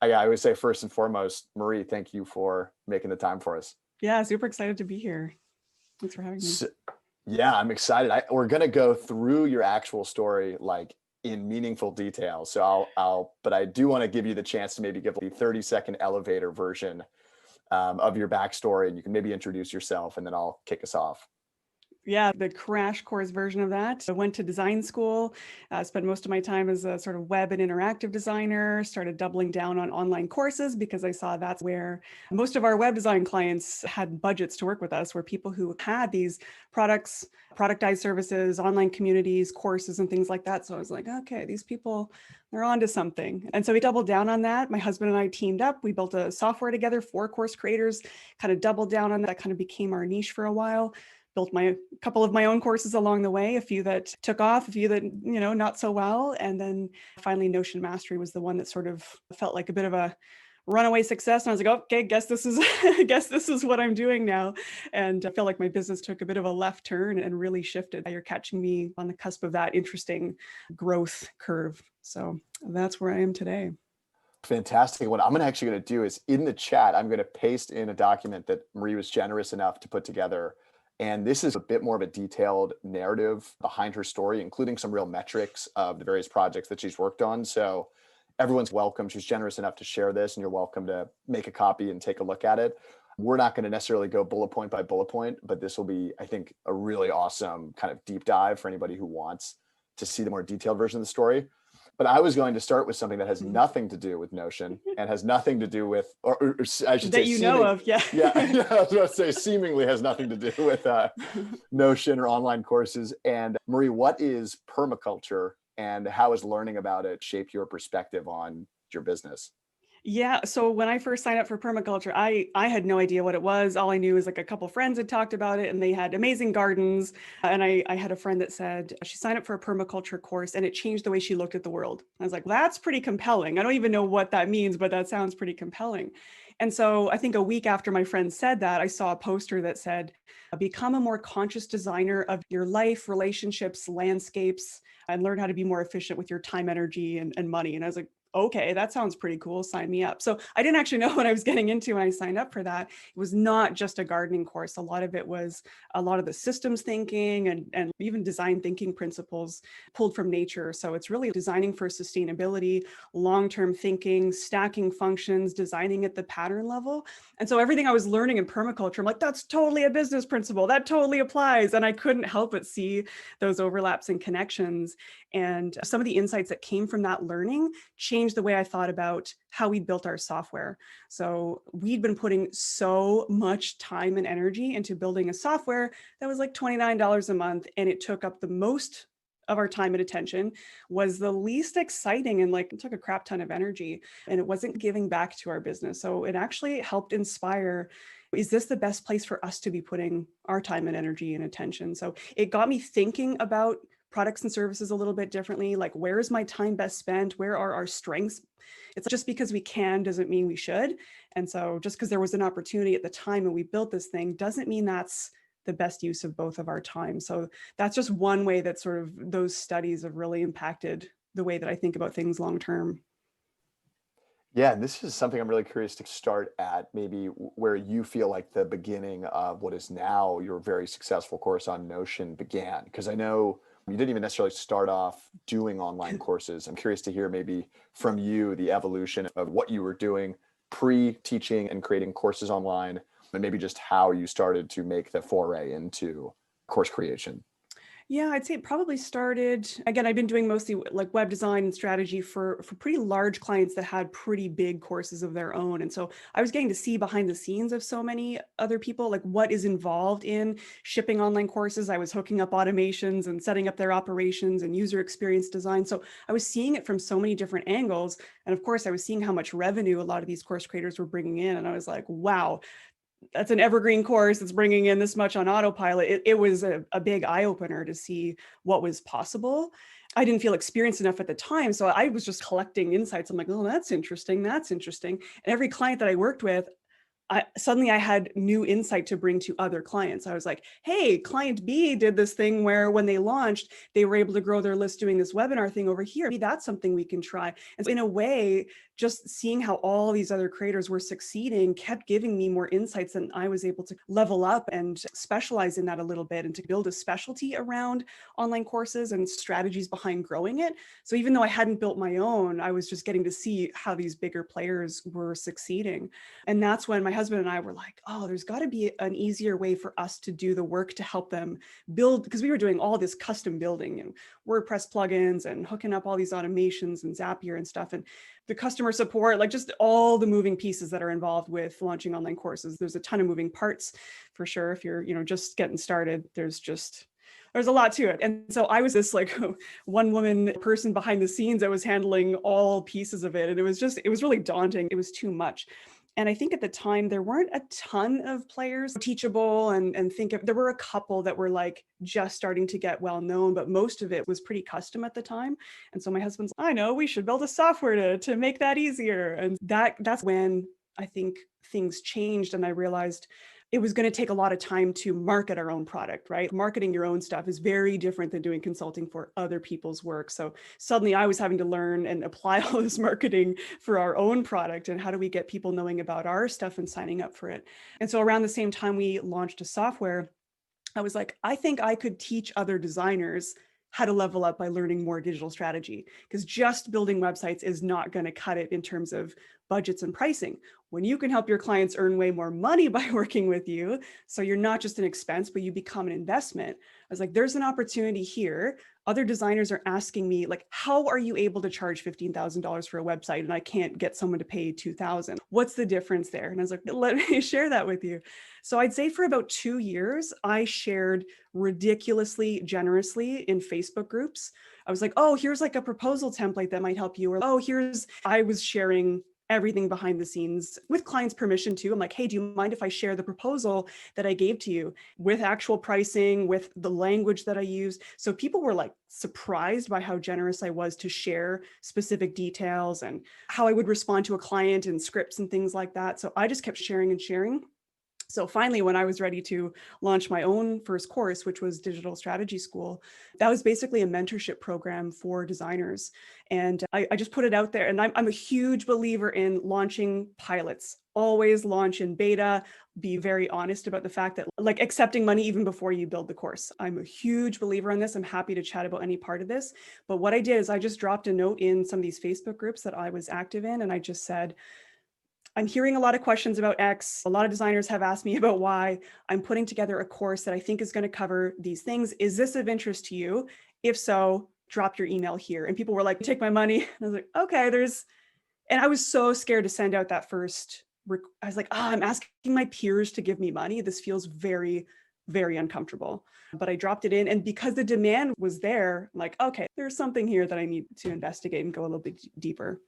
I always say first and foremost, Marie, thank you for making the time for us. Yeah, super excited to be here. Thanks for having me. So, yeah, I'm excited. We're gonna go through your actual story like in meaningful detail. So but I do want to give you the chance to maybe give the 30-second elevator version of your backstory, and you can maybe introduce yourself, and then I'll kick us off. Yeah, the crash course version of that. I went to design school, spent most of my time as a sort of web and interactive designer, started doubling down on online courses because I saw that's where most of our web design clients had budgets to work with us, were people who had these products, productized services, online communities, courses, and things like that. So I was like, okay, these people, they're onto something. And so we doubled down on that. My husband and I teamed up. We built a software together for course creators, kind of doubled down on that. That kind of became our niche for a while. Built my couple of my own courses along the way, a few that took off, a few that, not so well. And then finally Notion Mastery was the one that sort of felt like a bit of a runaway success. And I was like, okay, guess this is guess this is what I'm doing now. And I feel like my business took a bit of a left turn and really shifted. You're catching me on the cusp of that interesting growth curve. So that's where I am today. Fantastic. What I'm actually going to do is in the chat, I'm going to paste in a document that Marie was generous enough to put together. And this is a bit more of a detailed narrative behind her story, including some real metrics of the various projects that she's worked on. So everyone's welcome. She's generous enough to share this, and you're welcome to make a copy and take a look at it. We're not going to necessarily go bullet point by bullet point, but this will be, I think, a really awesome kind of deep dive for anybody who wants to see the more detailed version of the story. But I was going to start with something that has nothing to do with Notion and has nothing to do with, or I should that say, yeah. Yeah, I was about to say seemingly has nothing to do with Notion or online courses. And Marie, what is permaculture, and how has learning about it shaped your perspective on your business? Yeah. So when I first signed up for permaculture, I had no idea what it was. All I knew was like a couple friends had talked about it and they had amazing gardens. And I had a friend that said she signed up for a permaculture course and it changed the way she looked at the world. I was like, that's pretty compelling. I don't even know what that means, but that sounds pretty compelling. And so I think a week after my friend said that, I saw a poster that said, become a more conscious designer of your life, relationships, landscapes, and learn how to be more efficient with your time, energy, and money. And I was like, okay, that sounds pretty cool. Sign me up. So I didn't actually know what I was getting into when I signed up for that. It was not just a gardening course. A lot of it was a lot of the systems thinking and even design thinking principles pulled from nature. So it's really designing for sustainability, long-term thinking, stacking functions, designing at the pattern level. And so everything I was learning in permaculture, I'm like, that's totally a business principle. That totally applies. And I couldn't help but see those overlaps and connections. And some of the insights that came from that learning changed the way I thought about how we built our software. So we'd been putting so much time and energy into building a software that was like $29 a month, and it took up the most of our time and attention, was the least exciting, and like it took a crap ton of energy, and it wasn't giving back to our business. So it actually helped inspire, is this the best place for us to be putting our time and energy and attention? So it got me thinking about products and services a little bit differently. Like, where is my time best spent? Where are our strengths? It's just because we can doesn't mean we should. And so just because there was an opportunity at the time and we built this thing doesn't mean that's the best use of both of our time. So that's just one way that sort of those studies have really impacted the way that I think about things long term. Yeah, and this is something I'm really curious to start at, maybe where you feel like the beginning of what is now your very successful course on Notion began. Because I know you didn't even necessarily start off doing online courses. I'm curious to hear maybe from you the evolution of what you were doing pre-teaching and creating courses online, and maybe just how you started to make the foray into course creation. Yeah, I'd say it probably started, again, I've been doing mostly like web design and strategy for pretty large clients that had pretty big courses of their own. And so I was getting to see behind the scenes of so many other people, like what is involved in shipping online courses. I was hooking up automations and setting up their operations and user experience design. So I was seeing it from so many different angles. And of course, I was seeing how much revenue a lot of these course creators were bringing in. And I was like, wow, that's an evergreen course that's bringing in this much on autopilot. It was a big eye opener to see what was possible. I didn't feel experienced enough at the time. So I was just collecting insights. I'm like, oh, that's interesting. That's interesting. And every client that I worked with, suddenly I had new insight to bring to other clients. I was like, hey, client B did this thing where when they launched, they were able to grow their list doing this webinar thing over here. Maybe that's something we can try. And so in a way, just seeing how all these other creators were succeeding kept giving me more insights, and I was able to level up and specialize in that a little bit and to build a specialty around online courses and strategies behind growing it. So even though I hadn't built my own, I was just getting to see how these bigger players were succeeding. And that's when my husband and I were like, oh, there's got to be an easier way for us to do the work to help them build, because we were doing all this custom building and WordPress plugins and hooking up all these automations and Zapier and stuff. And the customer support, like just all the moving pieces that are involved with launching online courses. There's a ton of moving parts for sure. If you're, just getting started, there's a lot to it. And so I was this like one woman person behind the scenes that was handling all pieces of it. And it was really daunting. It was too much. And I think at the time, there weren't a ton of players teachable and there were a couple that were like just starting to get well known, but most of it was pretty custom at the time. And so my husband's, I know we should build a software to make that easier. And that's when I think things changed. And I realized it was going to take a lot of time to market our own product, right? Marketing your own stuff is very different than doing consulting for other people's work. So suddenly I was having to learn and apply all this marketing for our own product. And how do we get people knowing about our stuff and signing up for it? And so around the same time we launched a software, I was like, I think I could teach other designers how to level up by learning more digital strategy, because just building websites is not going to cut it in terms of budgets and pricing. When you can help your clients earn way more money by working with you, so you're not just an expense, but you become an investment. I was like, there's an opportunity here. Other designers are asking me, like, how are you able to charge $15,000 for a website and I can't get someone to pay $2,000? What's the difference there? And I was like, let me share that with you. So I'd say for about 2 years, I shared ridiculously generously in Facebook groups. I was like, oh, here's like a proposal template that might help you. Or, oh, I was sharing everything behind the scenes with clients' permission too. I'm like, hey, do you mind if I share the proposal that I gave to you with actual pricing, with the language that I used? So people were like surprised by how generous I was to share specific details and how I would respond to a client and scripts and things like that. So I just kept sharing and sharing. So finally, when I was ready to launch my own first course, which was Digital Strategy School, that was basically a mentorship program for designers. And I just put it out there. And I'm a huge believer in launching pilots. Always launch in beta, be very honest about the fact that like accepting money even before you build the course. I'm a huge believer in this. I'm happy to chat about any part of this. But what I did is I just dropped a note in some of these Facebook groups that I was active in. And I just said, I'm hearing a lot of questions about X. A lot of designers have asked me about Y. I'm putting together a course that I think is going to cover these things. Is this of interest to you? If so, drop your email here. And people were like, take my money. And I was like, okay, and I was so scared to send out that first. I was like, I'm asking my peers to give me money. This feels very, very uncomfortable. But I dropped it in. And because the demand was there, I'm like, okay, there's something here that I need to investigate and go a little bit deeper.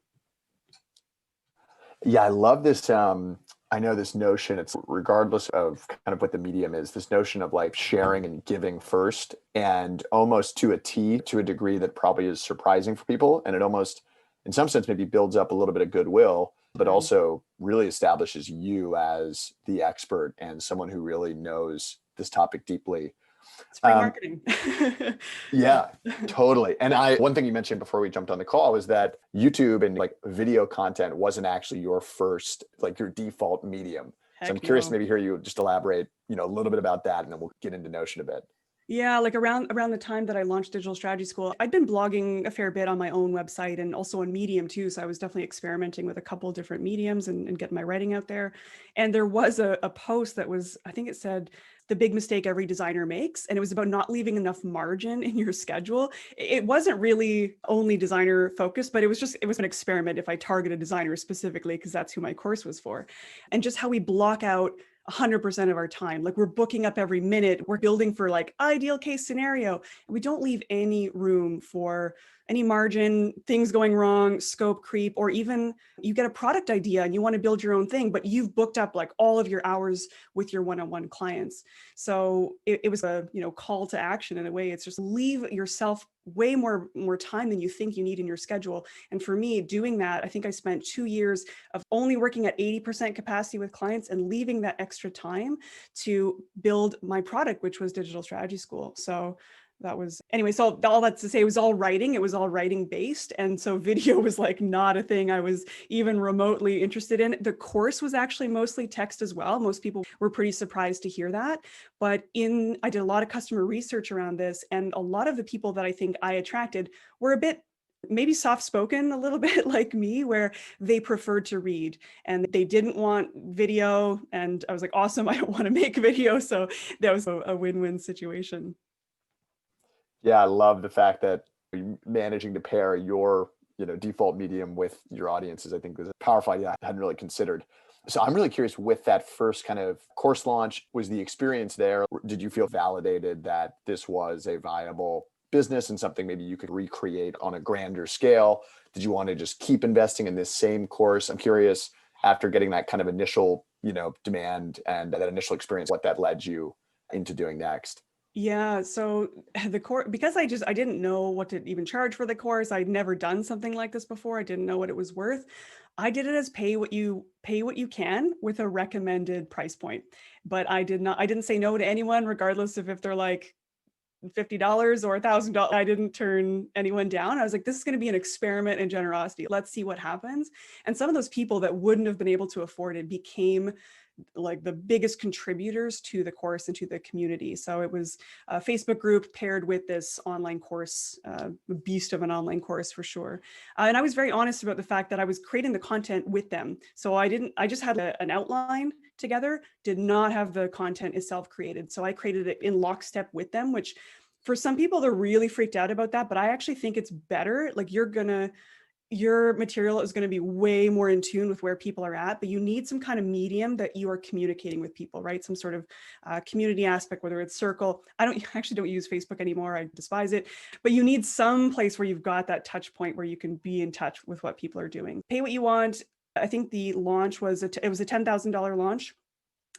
Yeah, I love this. I know this notion, it's regardless of kind of what the medium is, this notion of like sharing and giving first, and almost to a T, to a degree that probably is surprising for people. And it almost, in some sense, maybe builds up a little bit of goodwill, but also really establishes you as the expert and someone who really knows this topic deeply. It's free marketing. Yeah, totally. And one thing you mentioned before we jumped on the call was that YouTube and like video content wasn't actually your first, like your default medium. So I'm curious to maybe hear you just elaborate, a little bit about that, and then we'll get into Notion a bit. Yeah, like around the time that I launched Digital Strategy School, I'd been blogging a fair bit on my own website and also on Medium too. So I was definitely experimenting with a couple of different mediums and getting my writing out there. And there was a post that was, I think it said, the big mistake every designer makes. And it was about not leaving enough margin in your schedule. It wasn't really only designer focused, but it was an experiment if I targeted designers specifically, because that's who my course was for. And just how we block out 100% of our time. Like we're booking up every minute. We're building for like ideal case scenario. And we don't leave any room for any margin, things going wrong, scope creep, or even you get a product idea and you want to build your own thing, but you've booked up like all of your hours with your one-on-one clients. So it was a call to action in a way. It's just leave yourself way more time than you think you need in your schedule. And for me, doing that, I think I spent 2 years of only working at 80% capacity with clients and leaving that extra time to build my product, which was Digital Strategy School. So That was anyway. So all that's to say, it was all writing. It was all writing based, and so video was like not a thing I was even remotely interested in. The course was actually mostly text as well. Most people were pretty surprised to hear that. But I did a lot of customer research around this, and a lot of the people that I think I attracted were a bit maybe soft spoken, a little bit like me, where they preferred to read and they didn't want video. And I was like, awesome, I don't want to make video. So that was a win-win situation. Yeah, I love the fact that managing to pair your, default medium with your audiences, I think is a powerful idea I hadn't really considered. So I'm really curious with that first kind of course launch, was the experience there? Did you feel validated that this was a viable business and something maybe you could recreate on a grander scale? Did you want to just keep investing in this same course? I'm curious, after getting that kind of initial, demand and that initial experience, what that led you into doing next. Yeah, so the course, because I didn't know what to even charge for the course. I'd never done something like this before. I didn't know what it was worth. I did it as pay what you can with a recommended price point. But I didn't say no to anyone, regardless of if they're like $50 or $1,000. I didn't turn anyone down. I was like, this is going to be an experiment in generosity. Let's see what happens. And some of those people that wouldn't have been able to afford it became like the biggest contributors to the course and to the community. So it was a Facebook group paired with this online course, beast of an online course for sure. And I was very honest about the fact that I was creating the content with them. So I just had an outline together, did not have the content itself created. So I created it in lockstep with them, which for some people, they're really freaked out about that. But I actually think it's better. Like your material is going to be way more in tune with where people are at, but you need some kind of medium that you are communicating with people, right? Some sort of community aspect, whether it's Circle. Actually don't use Facebook anymore. I despise it, but you need some place where you've got that touch point where you can be in touch with what people are doing. Pay what you want. I think the launch was it was a $10,000 launch.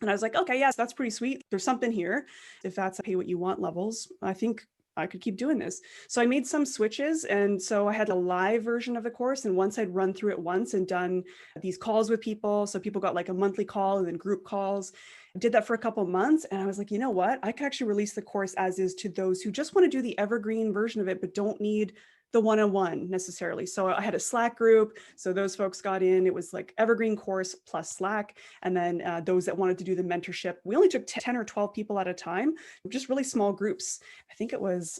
And I was like, okay, yes, that's pretty sweet. There's something here. If that's a pay what you want levels, I think I could keep doing this. So I made some switches. And so I had a live version of the course. And once I'd run through it once and done these calls with people, so people got like a monthly call and then group calls. I did that for a couple of months. And I was like, you know what? I could actually release the course as is to those who just want to do the evergreen version of it, but don't need the one-on-one necessarily. So I had a Slack group. So those folks got in. It was like evergreen course plus Slack. And then those that wanted to do the mentorship, we only took 10 or 12 people at a time, just really small groups. I think it was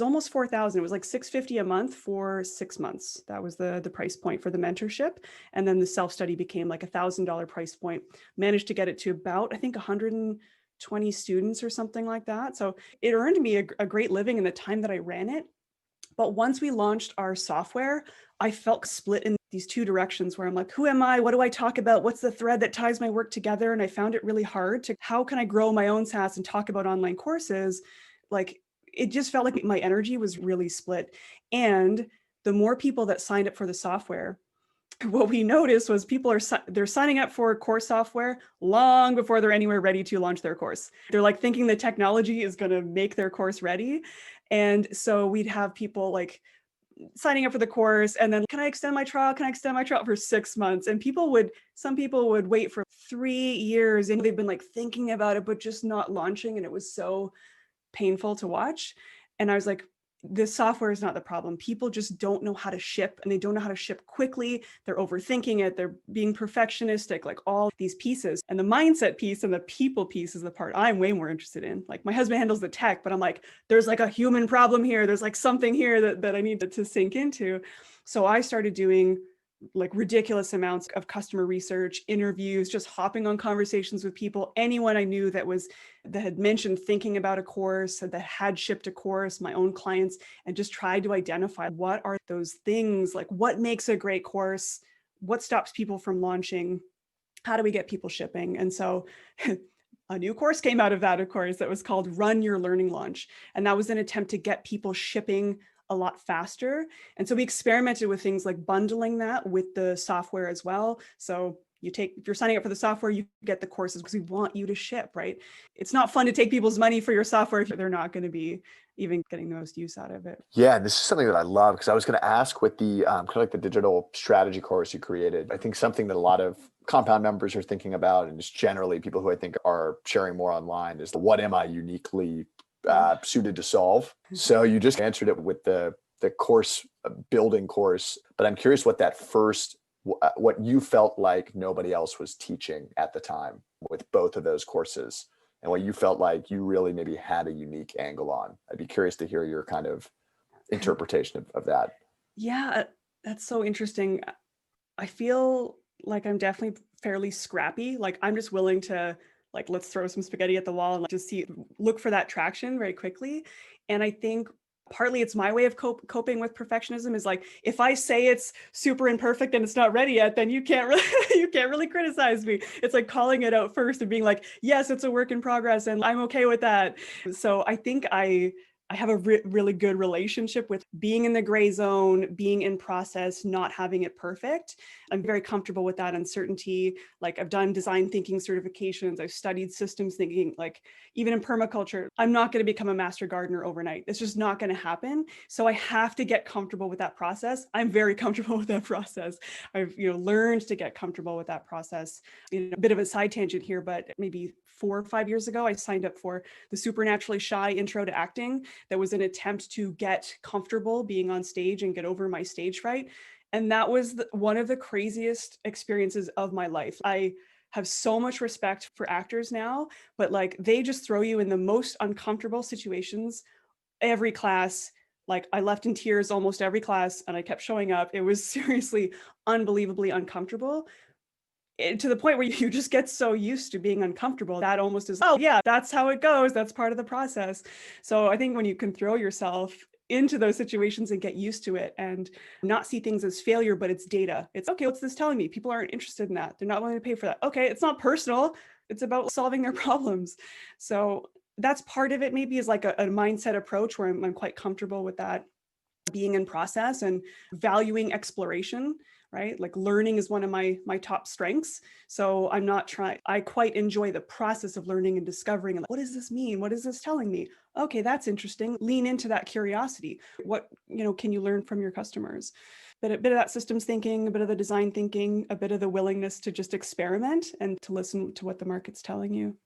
almost 4,000. It was like $650 a month for 6 months. That was the price point for the mentorship. And then the self-study became like $1,000 price point. Managed to get it to about, I think, 120 students or something like that. So it earned me a great living in the time that I ran it. But once we launched our software, I felt split in these two directions where I'm like, who am I? What do I talk about? What's the thread that ties my work together? And I found it really hard to, how can I grow my own SaaS and talk about online courses? Like, it just felt like my energy was really split. And the more people that signed up for the software, what we noticed was they're signing up for course software long before they're anywhere ready to launch their course. They're like thinking the technology is going to make their course ready. And so we'd have people like signing up for the course and then, can I extend my trial? Can I extend my trial for 6 months? And some people would wait for 3 years and they've been like thinking about it, but just not launching. And it was so painful to watch. And I was like, this software is not the problem. People just don't know how to ship and they don't know how to ship quickly. They're overthinking it. They're being perfectionistic, like all these pieces. And the mindset piece and the people piece is the part I'm way more interested in. Like my husband handles the tech, but I'm like, there's like a human problem here. There's like something here that I need to sink into. So I started doing like ridiculous amounts of customer research, interviews, just hopping on conversations with people, anyone I knew that had mentioned thinking about a course, that had shipped a course, my own clients, and just tried to identify what are those things, like what makes a great course, what stops people from launching, how do we get people shipping? And so a new course came out of that, of course, that was called Run Your Learning Launch. And that was an attempt to get people shipping a lot faster. And so we experimented with things like bundling that with the software as well. So if you're signing up for the software, you get the courses because we want you to ship, right? It's not fun to take people's money for your software if they're not going to be even getting the most use out of it. Yeah, this is something that I love because I was going to ask with the kind of like the digital strategy course you created. I think something that a lot of compound members are thinking about, and just generally people who I think are sharing more online, is what am I uniquely suited to solve. So you just answered it with the course building course, but I'm curious what that first what you felt like nobody else was teaching at the time with both of those courses, and what you felt like you really maybe had a unique angle on. I'd be curious to hear your kind of interpretation of that. Yeah, that's so interesting. I feel like I'm definitely fairly scrappy. Like I'm just willing to like let's throw some spaghetti at the wall and like, just see look for that traction very quickly. And I think partly it's my way of coping with perfectionism is like if I say it's super imperfect and it's not ready yet, then you can't really you can't really criticize me. It's like calling it out first and being like, yes, it's a work in progress and I'm okay with that. So I think I have a really good relationship with being in the gray zone, being in process, not having it perfect. I'm very comfortable with that uncertainty. Like I've done design thinking certifications, I've studied systems thinking, like even in permaculture, I'm not going to become a master gardener overnight. It's just not going to happen. So I have to get comfortable with that process. I'm very comfortable with that process. I've, learned to get comfortable with that process. A bit of a side tangent here, but maybe 4 or 5 years ago, I signed up for the Supernaturally Shy Intro to Acting. That was an attempt to get comfortable being on stage and get over my stage fright. And that was one of the craziest experiences of my life. I have so much respect for actors now, but like they just throw you in the most uncomfortable situations every class. Like I left in tears almost every class and I kept showing up. It was seriously unbelievably uncomfortable. To the point where you just get so used to being uncomfortable that almost is, oh yeah, that's how it goes, that's part of the process. So I think when you can throw yourself into those situations and get used to it and not see things as failure, but it's data. It's okay, what's this telling me? People aren't interested in that, they're not willing to pay for that. Okay, it's not personal, it's about solving their problems. So that's part of it, maybe, is like a mindset approach where I'm quite comfortable with that, being in process and valuing exploration, right? Like learning is one of my top strengths. So I'm not trying, I quite enjoy the process of learning and discovering, like, what does this mean? What is this telling me? Okay, that's interesting. Lean into that curiosity. What, can you learn from your customers? But a bit of that systems thinking, a bit of the design thinking, a bit of the willingness to just experiment and to listen to what the market's telling you.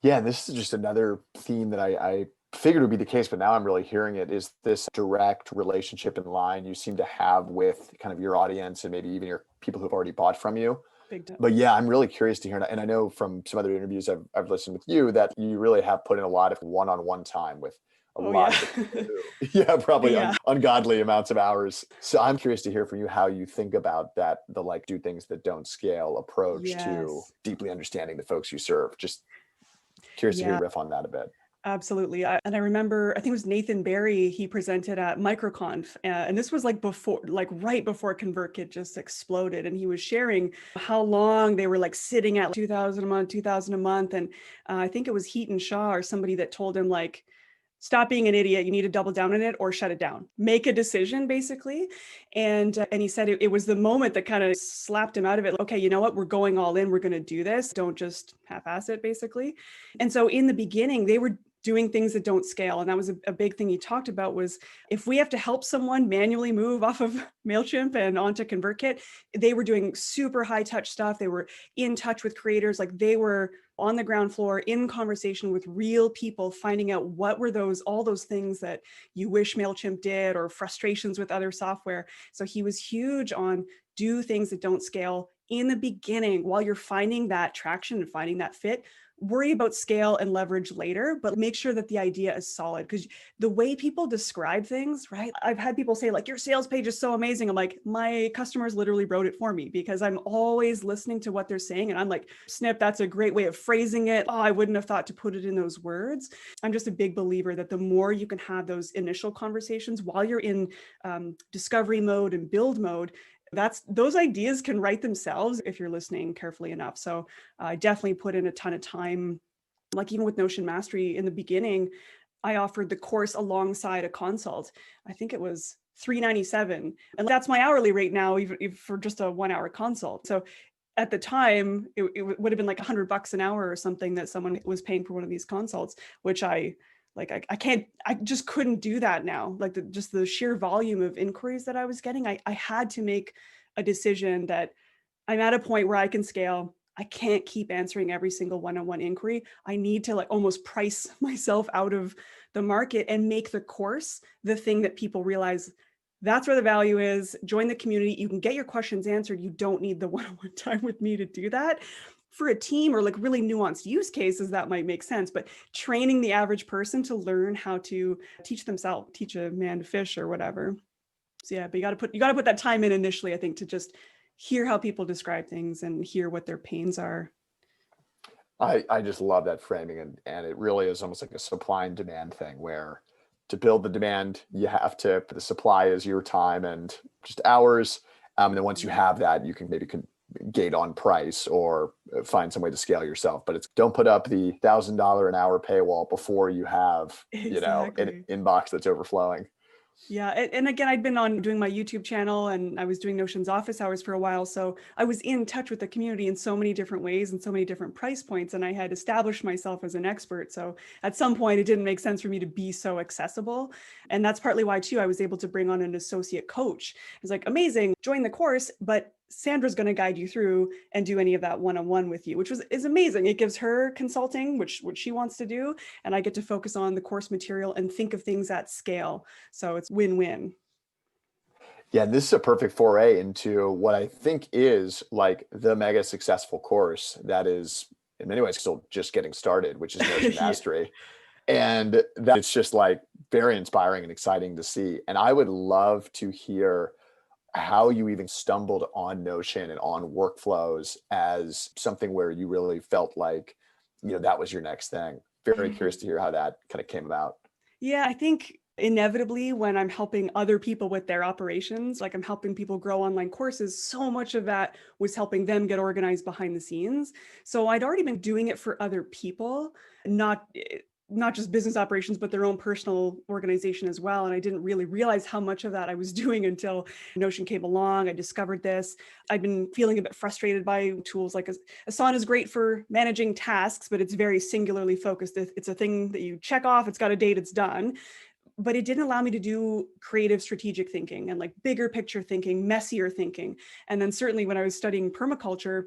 Yeah, this is just another theme that I figured would be the case, but now I'm really hearing it, is this direct relationship in line you seem to have with kind of your audience and maybe even your people who've already bought from you. Big time. But yeah, I'm really curious to hear, and I know from some other interviews I've listened with you that you really have put in a lot of one-on-one time with a Oh lot yeah. of the people who, yeah, probably Yeah. ungodly amounts of hours. So I'm curious to hear from you how you think about that, the like do things that don't scale approach to Yes. deeply understanding the folks you serve. Just curious to hear Yeah. you riff on that a bit. Absolutely. And I remember, I think it was Nathan Barry, he presented at MicroConf. And this was like before, like right before ConvertKit just exploded. And he was sharing how long they were like sitting at 2000 a month, 2000 a month. And I think it was Heaton Shaw or somebody that told him like, stop being an idiot. You need to double down on it or shut it down. Make a decision, basically. And he said it was the moment that kind of slapped him out of it. Okay, you know what? We're going all in. We're going to do this. Don't just half-ass it, basically. And so in the beginning, they were doing things that don't scale. And that was a big thing he talked about, was if we have to help someone manually move off of MailChimp and onto ConvertKit, they were doing super high touch stuff. They were in touch with creators. Like they were on the ground floor in conversation with real people, finding out what were all those things that you wish MailChimp did, or frustrations with other software. So he was huge on do things that don't scale in the beginning while you're finding that traction and finding that fit. Worry about scale and leverage later, but make sure that the idea is solid, because the way people describe things, right? I've had people say like, your sales page is so amazing. I'm like, my customers literally wrote it for me, because I'm always listening to what they're saying. And I'm like, snip, that's a great way of phrasing it. Oh, I wouldn't have thought to put it in those words. I'm just a big believer that the more you can have those initial conversations while you're in discovery mode and build mode, those ideas can write themselves if you're listening carefully enough. So I definitely put in a ton of time. Like even with Notion Mastery in the beginning, I offered the course alongside a consult. I think it was $397, and that's my hourly rate now, even for just a 1 hour consult. So at the time, it would have been like $100 an hour or something that someone was paying for one of these consults, which I just couldn't do that now. Like just the sheer volume of inquiries that I was getting, I had to make a decision that I'm at a point where I can scale. I can't keep answering every single one-on-one inquiry. I need to like almost price myself out of the market and make the course the thing that people realize that's where the value is. Join the community. You can get your questions answered. You don't need the one-on-one time with me to do that. For a team or like really nuanced use cases, that might make sense, but training the average person to learn how to teach themselves, teach a man to fish or whatever. So yeah, but you got to put that time in initially, I think, to just hear how people describe things and hear what their pains are. I just love that framing, and it really is almost like a supply and demand thing where to build the demand, you have to, the supply is your time and just hours. And then once you have that, you can maybe gate on price or find some way to scale yourself. But it's don't put up the $1,000 an hour paywall before you have, an Exactly. inbox that's overflowing. Yeah. And again, I'd been on doing my YouTube channel and I was doing Notion's office hours for a while. So I was in touch with the community in so many different ways and so many different price points. And I had established myself as an expert. So at some point, it didn't make sense for me to be so accessible. And that's partly why, too, I was able to bring on an associate coach. It's like, amazing, join the course, but Sandra's going to guide you through and do any of that one-on-one with you, which is amazing. It gives her consulting, which she wants to do. And I get to focus on the course material and think of things at scale. So it's win-win. Yeah, this is a perfect foray into what I think is like the mega successful course that is in many ways still just getting started, which is Notion Yeah. Mastery. And that it's just like very inspiring and exciting to see. And I would love to hear how you even stumbled on Notion and on workflows as something where you really felt like, that was your next thing. Very curious to hear how that kind of came about. Yeah, I think inevitably when I'm helping other people with their operations, like I'm helping people grow online courses, so much of that was helping them get organized behind the scenes. So I'd already been doing it for other people, not not just business operations, but their own personal organization as well. And I didn't really realize how much of that I was doing until Notion came along. I discovered this. I've been feeling a bit frustrated by tools like Asana is great for managing tasks, but it's very singularly focused. It's a thing that you check off, it's got a date, it's done. But it didn't allow me to do creative strategic thinking and like bigger picture thinking, messier thinking. And then certainly when I was studying permaculture,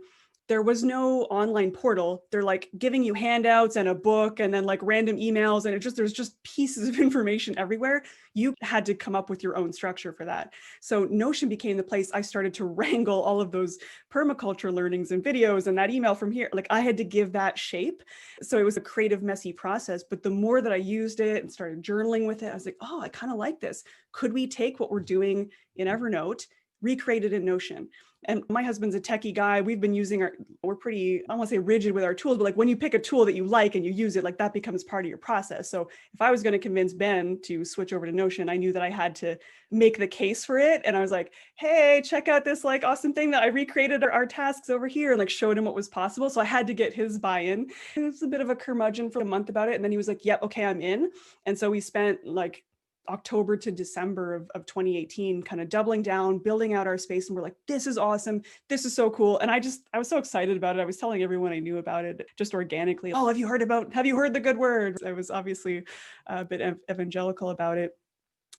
there was no online portal. They're like giving you handouts and a book and then like random emails. And there's just pieces of information everywhere. You had to come up with your own structure for that. So Notion became the place I started to wrangle all of those permaculture learnings and videos and that email from here. Like I had to give that shape. So it was a creative, messy process. But the more that I used it and started journaling with it, I was like, oh, I kind of like this. Could we take what we're doing in Evernote, recreate it in Notion? And my husband's a techie guy. We've been using we're pretty, I don't want to say rigid with our tools, but like when you pick a tool that you like and you use it, like that becomes part of your process. So if I was going to convince Ben to switch over to Notion, I knew that I had to make the case for it. And I was like, hey, check out this like awesome thing that I recreated our tasks over here and like showed him what was possible. So I had to get his buy-in. It was a bit of a curmudgeon for a month about it. And then he was like, yep, okay, I'm in. And so we spent like October to December of 2018, kind of doubling down, building out our space. And we're like, this is awesome. This is so cool. And I was so excited about it. I was telling everyone I knew about it just organically. Oh, have you heard the good word? I was obviously a bit evangelical about it.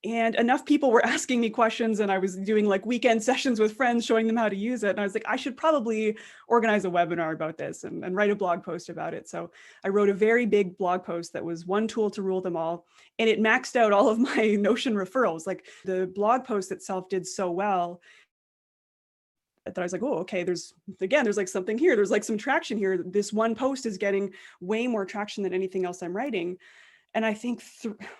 And enough people were asking me questions and I was doing like weekend sessions with friends, showing them how to use it. And I was like, I should probably organize a webinar about this and write a blog post about it. So I wrote a very big blog post that was one tool to rule them all. And it maxed out all of my Notion referrals. Like the blog post itself did so well that I was like, oh, okay, there's like something here. There's like some traction here. This one post is getting way more traction than anything else I'm writing. And I think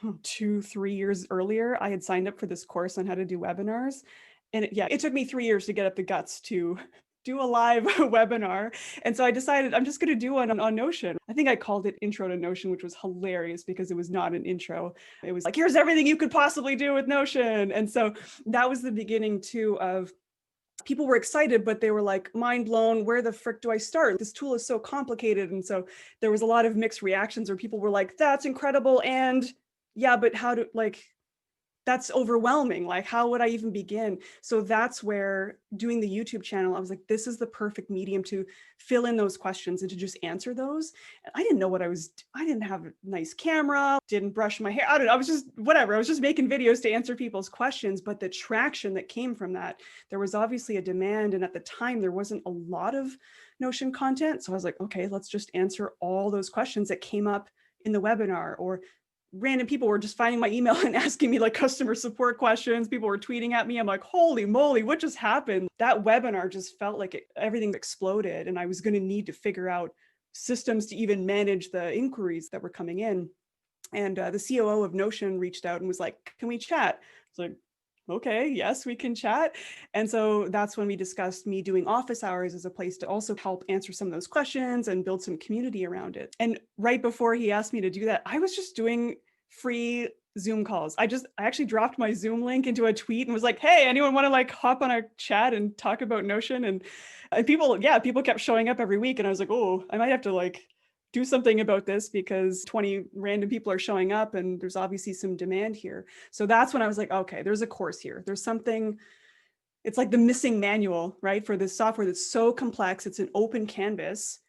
2-3 years earlier, I had signed up for this course on how to do webinars. And it took me 3 years to get up the guts to do a live webinar. And so I decided I'm just going to do one on Notion. I think I called it Intro to Notion, which was hilarious because it was not an intro. It was like, here's everything you could possibly do with Notion. And so that was the beginning too of people were excited, but they were like mind blown. Where the frick do I start? This tool is so complicated. And so there was a lot of mixed reactions where people were like, that's incredible. And yeah, but that's overwhelming. Like, how would I even begin? So that's where doing the YouTube channel, I was like, this is the perfect medium to fill in those questions and to just answer those. And I didn't know I didn't have a nice camera, didn't brush my hair. I don't know. I was just whatever. I was just making videos to answer people's questions. But the traction that came from that, there was obviously a demand. And at the time, there wasn't a lot of Notion content. So I was like, okay, let's just answer all those questions that came up in the webinar, or random people were just finding my email and asking me like customer support questions. People were tweeting at me. I'm like, holy moly, what just happened? That webinar just felt like everything exploded, and I was going to need to figure out systems to even manage the inquiries that were coming in. And the COO of Notion reached out and was like, can we chat? It's like, okay, yes, we can chat. And so that's when we discussed me doing office hours as a place to also help answer some of those questions and build some community around it. And right before he asked me to do that, I was just doing free Zoom calls. I actually dropped my Zoom link into a tweet and was like, hey, anyone want to like hop on a chat and talk about Notion? And people kept showing up every week. And I was like, oh, I might have to like do something about this, because 20 random people are showing up and there's obviously some demand here. So that's when I was like, okay, there's a course here. There's something, it's like the missing manual, right? For this software that's so complex, it's an open canvas,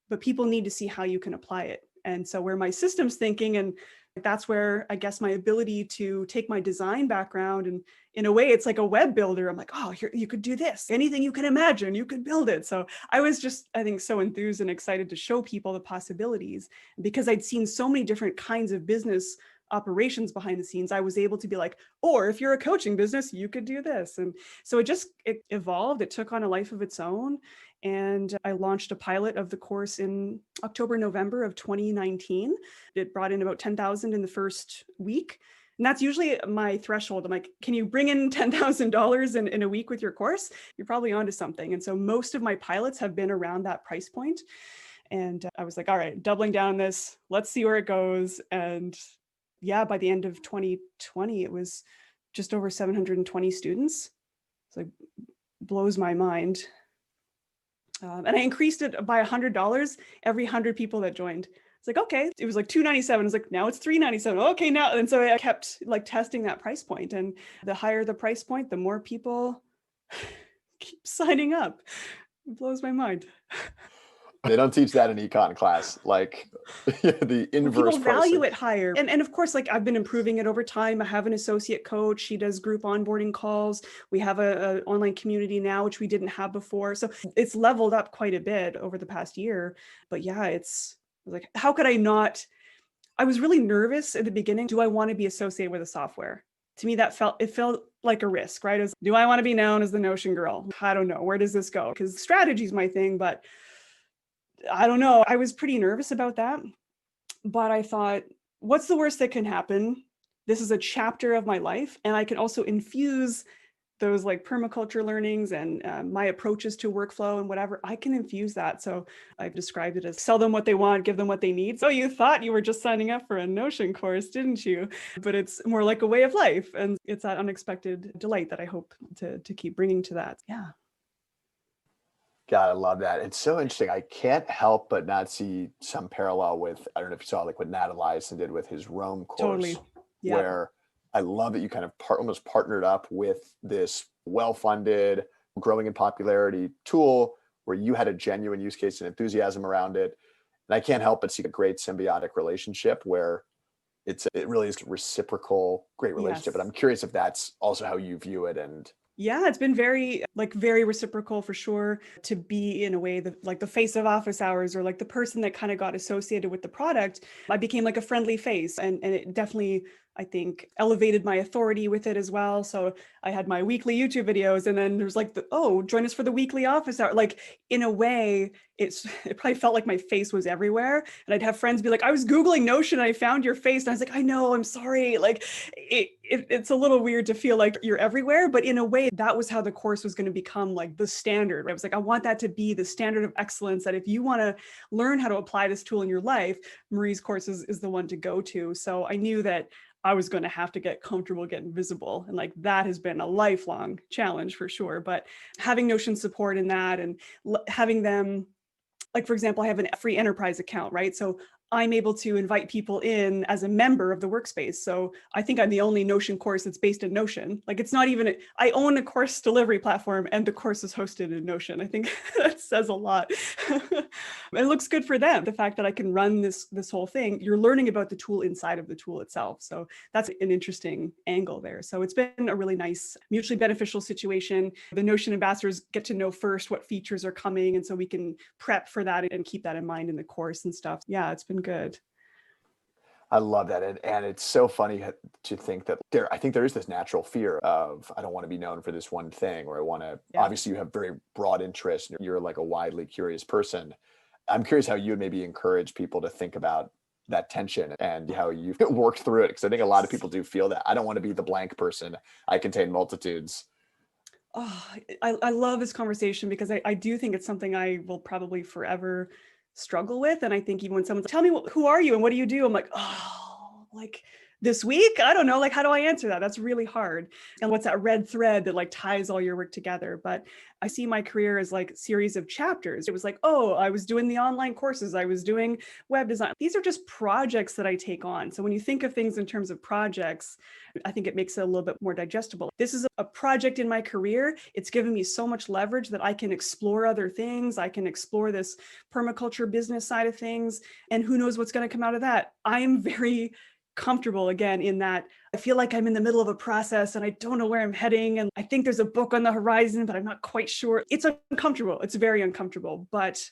but people need to see how you can apply it. And so where my systems thinking, and that's where I guess my ability to take my design background, and in a way it's like a web builder. I'm like, oh, here, you could do this. Anything you can imagine, you could build it. So I was just, I think, so enthused and excited to show people the possibilities. Because I'd seen so many different kinds of business operations behind the scenes, I was able to be like, or if you're a coaching business, you could do this. And so it evolved. It took on a life of its own. And I launched a pilot of the course in October, November of 2019. It brought in about 10,000 in the first week. And that's usually my threshold. I'm like, can you bring in $10,000 in a week with your course? You're probably onto something. And so most of my pilots have been around that price point. And I was like, all right, doubling down on this, let's see where it goes. And yeah, by the end of 2020, it was just over 720 students. It's like, blows my mind. And I increased it by $100 every 100 people that joined. It's like, okay, it was like $297. It's like, now it's $397. Okay, now. And so I kept like testing that price point. And the higher the price point, the more people keep signing up. It blows my mind. They don't teach that in econ class, like the inverse People value pricing. it higher. And of course, like I've been improving it over time. I have an associate coach. She does group onboarding calls. We have a online community now, which we didn't have before. So it's leveled up quite a bit over the past year. But yeah, it's like, how could I not? I was really nervous at the beginning. Do I want to be associated with a software? To me, it felt like a risk, right? Do I want to be known as the Notion girl? I don't know. Where does this go? Because strategy is my thing, but I don't know. I was pretty nervous about that. But I thought, what's the worst that can happen? This is a chapter of my life. And I can also infuse those like permaculture learnings and my approaches to workflow and whatever. I can infuse that. So I've described it as sell them what they want, give them what they need. So you thought you were just signing up for a Notion course, didn't you? But it's more like a way of life. And it's that unexpected delight that I hope to keep bringing to that. Yeah. God, I love that. It's so interesting. I can't help but not see some parallel with, I don't know if you saw like what Nat Eliason did with his Rome course, Totally. Yeah. where I love that you kind of almost partnered up with this well-funded, growing in popularity tool where you had a genuine use case and enthusiasm around it. And I can't help but see a great symbiotic relationship where it really is a reciprocal, great relationship. Yes. But I'm curious if that's also how you view it. And yeah, it's been very reciprocal for sure, to be in a way that like the face of office hours, or like the person that kind of got associated with the product. I became like a friendly face, and it definitely, I think, elevated my authority with it as well. So I had my weekly YouTube videos, and then there's like join us for the weekly office hour. Like in a way, it probably felt like my face was everywhere. And I'd have friends be like, I was Googling Notion and I found your face. And I was like, I know, I'm sorry. Like it's a little weird to feel like you're everywhere, but in a way that was how the course was going to become like the standard. I was like, I want that to be the standard of excellence, that if you want to learn how to apply this tool in your life, Marie's course is the one to go to. So I knew that I was going to have to get comfortable getting visible. And like that has been a lifelong challenge for sure. But having Notion support in that, and having them, like, for example, I have a free enterprise account, right? So I'm able to invite people in as a member of the workspace. So I think I'm the only Notion course that's based in Notion. Like it's not even, I own a course delivery platform and the course is hosted in Notion. I think that says a lot. It looks good for them. The fact that I can run this whole thing, you're learning about the tool inside of the tool itself. So that's an interesting angle there. So it's been a really nice, mutually beneficial situation. The Notion ambassadors get to know first what features are coming. And so we can prep for that and keep that in mind in the course and stuff. Yeah, it's been good. I love that. And it's so funny to think that I think there is this natural fear of, I don't want to be known for this one thing, or I want to, Yeah. obviously you have very broad interests. You're like a widely curious person. I'm curious how you would maybe encourage people to think about that tension and how you've worked through it. Because I think a lot of people do feel that. I don't want to be the blank person. I contain multitudes. Oh, I love this conversation because I do think it's something I will probably forever struggle with. And I think even when someone's like, tell me, who are you and what do you do? I'm like, oh, like this week? I don't know. Like, how do I answer that? That's really hard. And what's that red thread that like ties all your work together? But I see my career as like a series of chapters. It was like, oh, I was doing the online courses. I was doing web design. These are just projects that I take on. So when you think of things in terms of projects, I think it makes it a little bit more digestible. This is a project in my career. It's given me so much leverage that I can explore other things. I can explore this permaculture business side of things. And who knows what's going to come out of that. I am very comfortable again in that I feel like I'm in the middle of a process and I don't know where I'm heading. And I think there's a book on the horizon, but I'm not quite sure. It's uncomfortable. It's very uncomfortable, but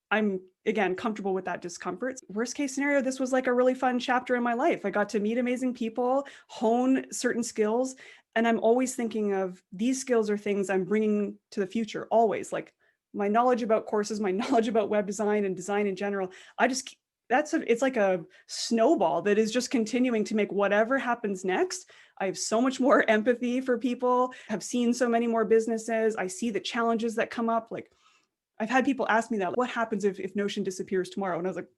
I'm again comfortable with that discomfort. Worst case scenario, this was like a really fun chapter in my life. I got to meet amazing people, hone certain skills. And I'm always thinking of these skills are things I'm bringing to the future, always like my knowledge about courses, my knowledge about web design and design in general. It's like a snowball that is just continuing to make whatever happens next. I have so much more empathy for people, have seen so many more businesses. I see the challenges that come up. Like I've had people ask me that, what happens if Notion disappears tomorrow? And I was like,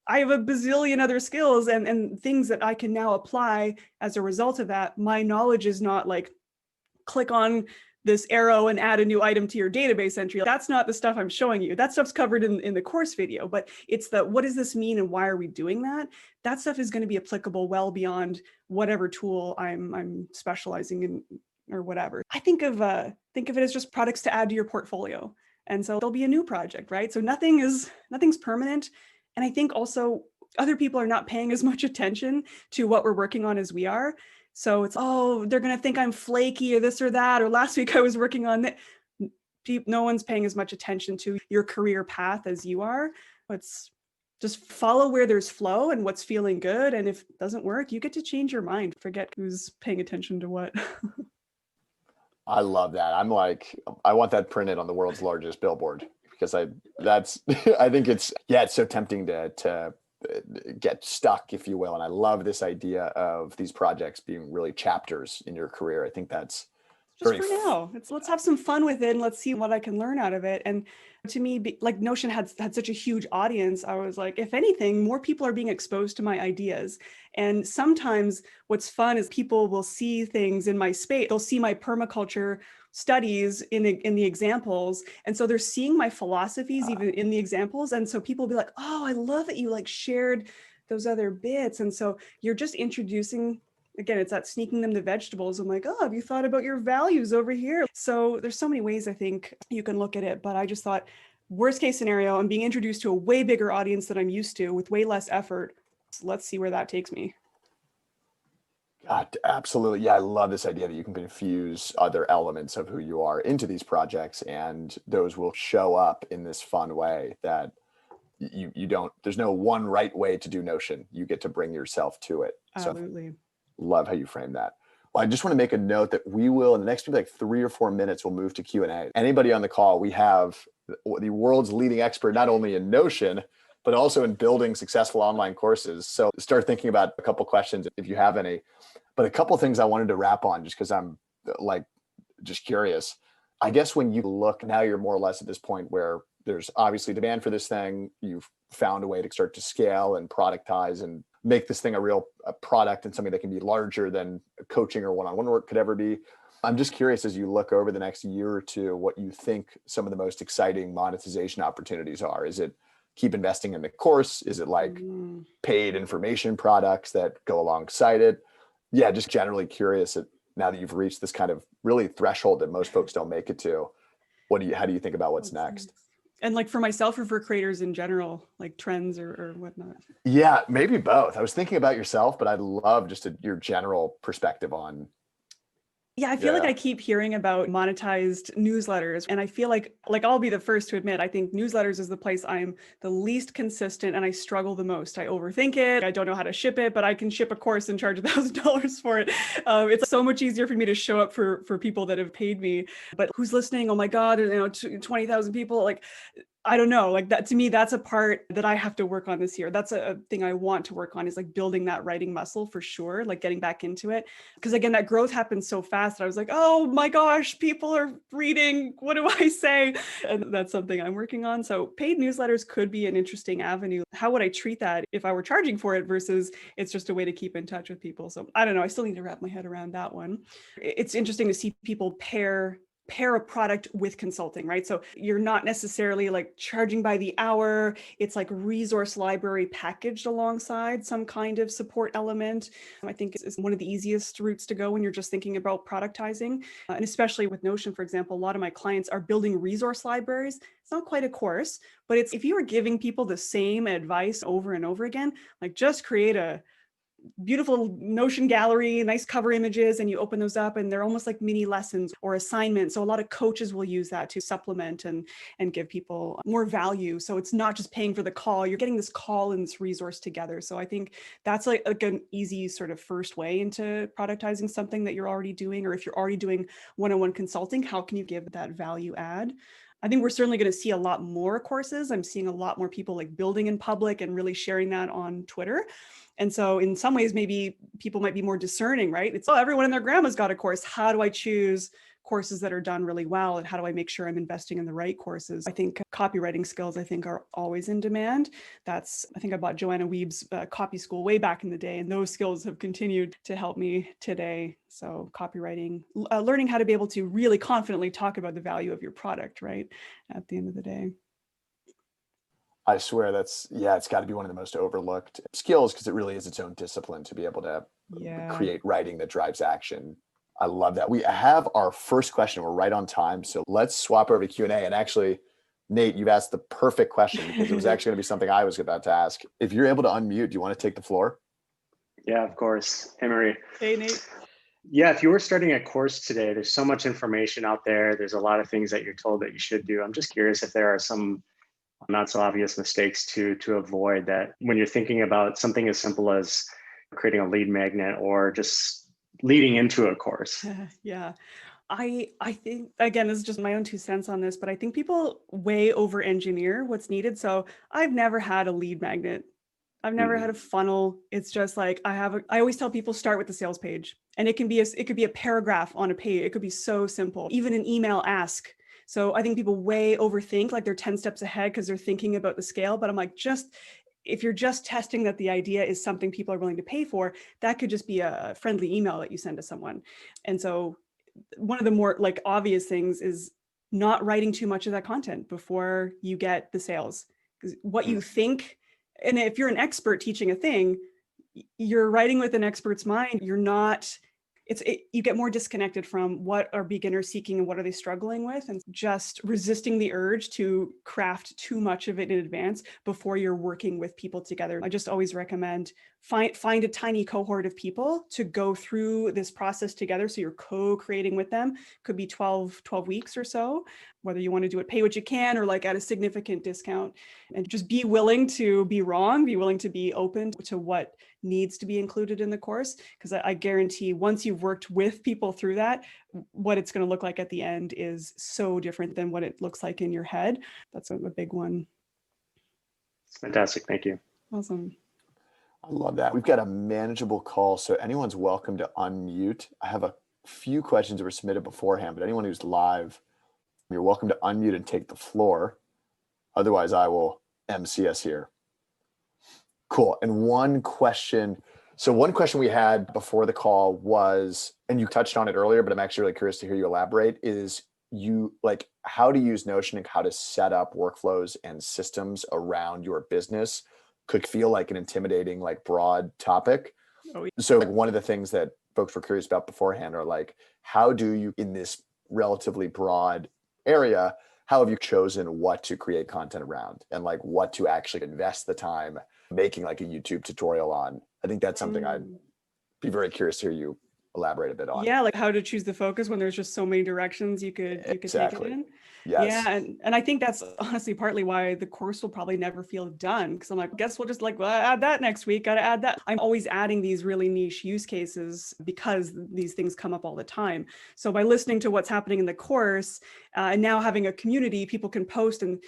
I have a bazillion other skills and things that I can now apply as a result of that. My knowledge is not like click on this arrow and add a new item to your database entry. That's not the stuff I'm showing you. That stuff's covered in the course video, but it's the, what does this mean and why are we doing that? That stuff is going to be applicable well beyond whatever tool I'm specializing in or whatever. I think of it as just products to add to your portfolio. And so there'll be a new project, right? So nothing's permanent. And I think also other people are not paying as much attention to what we're working on as we are. So it's, oh, they're going to think I'm flaky or this or that. Or last week I was working on that. No one's paying as much attention to your career path as you are. It's just follow where there's flow and what's feeling good. And if it doesn't work, you get to change your mind. Forget who's paying attention to what. I love that. I'm like, I want that printed on the world's largest billboard because I think it's so tempting to get stuck, if you will. And I love this idea of these projects being really chapters in your career. I think that's just for now. Let's have some fun with it and let's see what I can learn out of it. And to me, like Notion had such a huge audience. I was like, if anything, more people are being exposed to my ideas. And sometimes what's fun is people will see things in my space. They'll see my permaculture studies in the examples. And so they're seeing my philosophies even in the examples. And so people will be like, oh, I love that you like shared those other bits. And so you're just introducing, again, it's that sneaking them the vegetables. I'm like, oh, have you thought about your values over here? So there's so many ways I think you can look at it. But I just thought, worst case scenario, I'm being introduced to a way bigger audience than I'm used to with way less effort. So let's see where that takes me. God, absolutely. Yeah, I love this idea that you can infuse other elements of who you are into these projects, and those will show up in this fun way that you don't, there's no one right way to do Notion. You get to bring yourself to it. Absolutely. So love how you frame that. Well, I just want to make a note that we will, in the next maybe like 3 or 4 minutes, we'll move to Q&A. Anybody on the call, we have the world's leading expert, not only in Notion, but also in building successful online courses. So start thinking about a couple questions if you have any. But a couple things I wanted to wrap on just because I'm like just curious. I guess when you look now, you're more or less at this point where there's obviously demand for this thing. You've found a way to start to scale and productize and make this thing a real product and something that can be larger than coaching or one-on-one work could ever be. I'm just curious, as you look over the next year or two, what you think some of the most exciting monetization opportunities are. Is it keep investing in the course? Is it like Mm. paid information products that go alongside it? Yeah, just generally curious now that you've reached this kind of really threshold that most folks don't make it to. How do you think about what's What's next? next? And like for myself or for creators in general, like trends or whatnot. Yeah, maybe both. I was thinking about yourself, but I'd love just your general perspective on, Yeah, I feel like yeah. I keep hearing about monetized newsletters, and I feel like I'll be the first to admit, I think newsletters is the place I'm the least consistent and I struggle the most. I overthink it. I don't know how to ship it, but I can ship a course and charge $1,000 for it. It's so much easier for me to show up for people that have paid me. But who's listening? Oh my God, 20,000 people. Like, I don't know, like that to me, that's a part that I have to work on this year. That's a thing I want to work on, is like building that writing muscle for sure, like getting back into it. Because again, that growth happened so fast that I was like, oh my gosh, people are reading. What do I say? And that's something I'm working on. So paid newsletters could be an interesting avenue. How would I treat that if I were charging for it versus it's just a way to keep in touch with people? So I don't know. I still need to wrap my head around that one. It's interesting to see people pair a product with consulting, right? So you're not necessarily like charging by the hour. It's like resource library packaged alongside some kind of support element. I think is one of the easiest routes to go when you're just thinking about productizing. And especially with Notion, for example, a lot of my clients are building resource libraries. It's not quite a course, but it's if you were giving people the same advice over and over again, like just create a beautiful Notion gallery, nice cover images, and you open those up and they're almost like mini lessons or assignments. So a lot of coaches will use that to supplement and give people more value. So it's not just paying for the call, you're getting this call and this resource together. So I think that's like an easy sort of first way into productizing something that you're already doing, or if you're already doing one-on-one consulting, how can you give that value add? I think we're certainly going to see a lot more courses. I'm seeing a lot more people like building in public and really sharing that on Twitter. And so in some ways, maybe people might be more discerning, right? It's, oh, everyone and their grandma's got a course. How do I choose courses that are done really well? And how do I make sure I'm investing in the right courses? I think copywriting skills, I think, are always in demand. I think I bought Joanna Weeb's copy school way back in the day, and those skills have continued to help me today. So copywriting, learning how to be able to really confidently talk about the value of your product, right? At the end of the day. I swear it's got to be one of the most overlooked skills because it really is its own discipline to be able to Yeah. create writing that drives action. I love that. We have our first question. We're right on time. So let's swap over to Q&A. And actually, Nate, you've asked the perfect question because it was actually going to be something I was about to ask. If you're able to unmute, do you want to take the floor? Yeah, of course. Hey, Marie. Hey, Nate. Yeah, if you were starting a course today, there's so much information out there. There's a lot of things that you're told that you should do. I'm just curious if there are some not so obvious mistakes to avoid that when you're thinking about something as simple as creating a lead magnet or just leading into a course. Yeah. I think, again, this is just my own 2 cents on this, but I think people way over engineer what's needed. So I've never had a lead magnet. I've never had a funnel. It's just like I always tell people start with the sales page, and it could be a paragraph on a page. It could be so simple, even an email ask. So I think people way overthink, like they're 10 steps ahead because they're thinking about the scale. But I'm like, if you're just testing that the idea is something people are willing to pay for, that could just be a friendly email that you send to someone. And so one of the more like obvious things is not writing too much of that content before you get the sales. Because what you think, and if you're an expert teaching a thing, you're writing with an expert's mind. You're not, you get more disconnected from what are beginners seeking and what are they struggling with, and just resisting the urge to craft too much of it in advance before you're working with people together. I just always recommend find a tiny cohort of people to go through this process together. So you're co-creating with them. Could be 12 weeks or so, whether you want to do it pay what you can or like at a significant discount, and just be willing to be wrong, be willing to be open to what needs to be included in the course. Because I guarantee once you've worked with people through that, what it's going to look like at the end is so different than what it looks like in your head. That's a big one. It's fantastic. Thank you. Awesome. I love that. We've got a manageable call, so anyone's welcome to unmute. I have a few questions that were submitted beforehand, but anyone who's live, you're welcome to unmute and take the floor. Otherwise, I will MC us here. Cool. And one question we had before the call was, and you touched on it earlier, but I'm actually really curious to hear you elaborate, is you like how to use Notion and how to set up workflows and systems around your business could feel like an intimidating, like broad topic. Oh, So like one of the things that folks were curious about beforehand are like, how do you in this relatively broad area, how have you chosen what to create content around and like what to actually invest the time making like a YouTube tutorial on? I think that's something I'd be very curious to hear you elaborate a bit on. yeah, like how to choose the focus when there's just so many directions you could take it Exactly. in. Yeah, Yes. and I think that's honestly partly why the course will probably never feel done, because I'm like, guess we'll just like, well, add that next week, gotta add that. I'm always adding these really niche use cases because these things come up all the time. So by listening to what's happening in the course, and now having a community, people can post and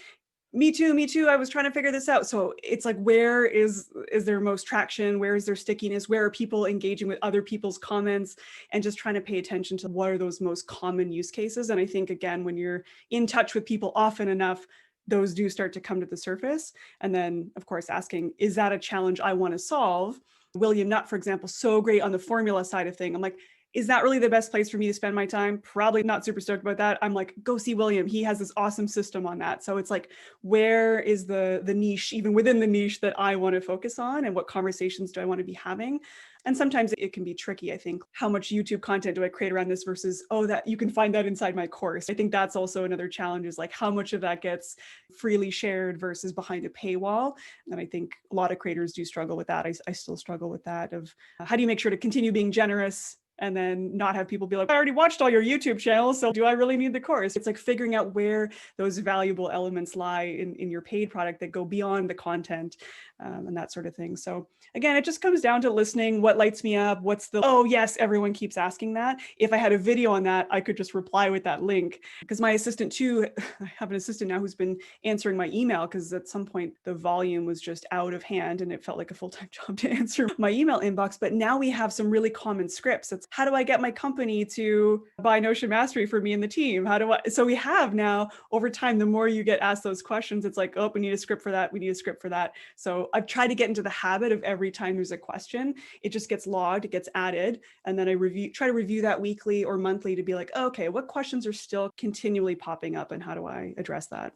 me too, I was trying to figure this out. So it's like, where is there most traction, where is there stickiness, where are people engaging with other people's comments, and just trying to pay attention to what are those most common use cases. And I think, again, when you're in touch with people often enough, those do start to come to the surface. And then of course asking, is that a challenge I want to solve? William Nutt, for example, so great on the formula side of thing. I'm like, is that really the best place for me to spend my time? Probably not super stoked about that. I'm like, go see William. He has this awesome system on that. So it's like, where is the niche, even within the niche, that I want to focus on, and what conversations do I want to be having? And sometimes it can be tricky, I think. How much YouTube content do I create around this versus, oh, that you can find that inside my course? I think that's also another challenge, is like how much of that gets freely shared versus behind a paywall. And I think a lot of creators do struggle with that. I still struggle with that, of how do you make sure to continue being generous and then not have people be like, I already watched all your YouTube channels, so do I really need the course? It's like figuring out where those valuable elements lie in your paid product that go beyond the content, and that sort of thing. So again, it just comes down to listening. What lights me up? What's the, oh yes, everyone keeps asking that. If I had a video on that, I could just reply with that link. Because my assistant too, I have an assistant now who's been answering my email, because at some point the volume was just out of hand and it felt like a full-time job to answer my email inbox. But now we have some really common scripts. It's, how do I get my company to buy Notion Mastery for me and the team? How do I, so we have now over time, the more you get asked those questions, it's like, oh, we need a script for that. We need a script for that. So I've tried to get into the habit of every time there's a question, it just gets logged, it gets added. And then I try to review that weekly or monthly to be like, okay, what questions are still continually popping up and how do I address that?